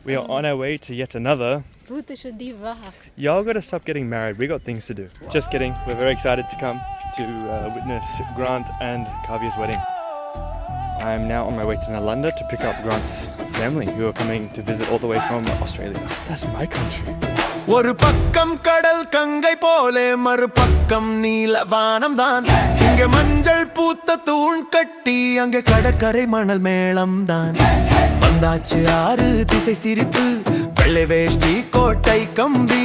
We are on our way to yet another. Y'all gotta stop getting married. We got things to do. Just kidding. We're very excited to come to witness Grant and Kavya's wedding. I'm now on my way to Nalanda to pick up Grant's family who are coming to visit all the way from Australia. That's my country. ஒரு பக்கம் கடல் கங்கை போலே மறுபக்கம் நீலவானம் தான் இங்கே மஞ்சள் பூத்த தூண் கட்டி அங்கே கடற்கரை மணல் மேளம் தான் வந்தாச்சு ஆறு திசை சிரிப்பு வெள்ளை வேஷ்டி கோட்டை கம்பி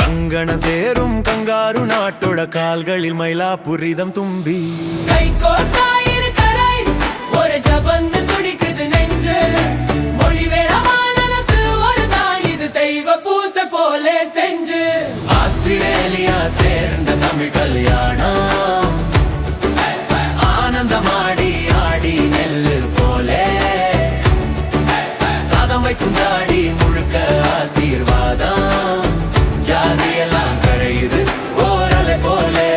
கங்கண சேரும் கங்காரு நாட்டோட கால்களில் மயிலாப்புரிதம் தும்பி கை கோட்டாயிரு கரை ஒரு ஜபன்னு துடிக்குது நெஞ்சு மொழி வேறமான நசு ஒரு தான் இது தெய்வ பூச போலே செஞ்சு ஆஸ்திரேலியா சேர்ந்த தமிழ் கல்யாணம் ஆனந்தமாடி ஆடி நெல்லு போலே சாதம் வைக்கும் ஜாடி முழுக்க ஆசீர்வாதம் ஜாதியெல்லாம் கரையுது ஓரலை போலே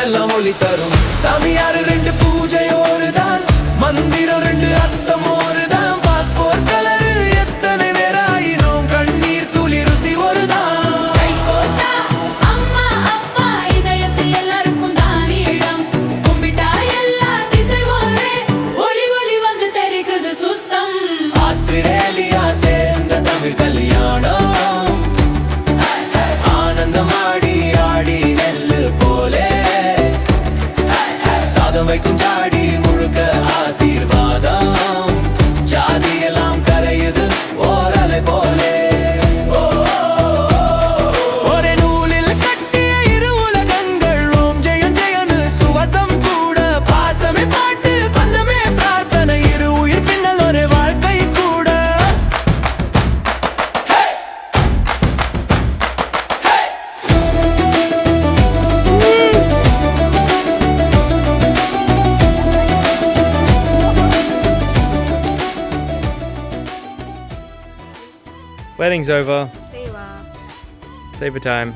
எல்லாம் ஒளி தரும் சாமியாரு ரெண்டு பூஜை ஒருதான் மந்திரம் ரெண்டு அர்த்தம் ஒருதான் பாஸ்போர்ட் கலரு எத்தனை வேறாயினும் கண்ணீர் துளி ருசி ஒருதான் கை கோத்தா அம்மா அப்பா இதயத்தில் எல்லாருக்கும் தான் இடம் கும்பிட்டா எல்லா திசை ஒரே ஒளி ஒளி வந்து தெரிக்குது சுத்தம் ஆஸ்திரேலியா சேர்ந்த தமிழ் கல்யாணம் ஆனந்தமாடி ஆடி நெல்லு போலே வைக்கும் ஜாடி முழுக்க ஆசீர்வாதம் ஜாதி எல்லாம் கரையுது ஓரலை போலே ஒரே நூலில் கட்டிய இரு உலகங்கள் ஓம் ஜெயம் ஜெயனு சுவசம் கூட பாசமே பாட்டு பந்தமே பிரார்த்தனை இரு உயிர் பின்னல் ஒரு வாழ்க்கை கூட Wedding's over. Saver time.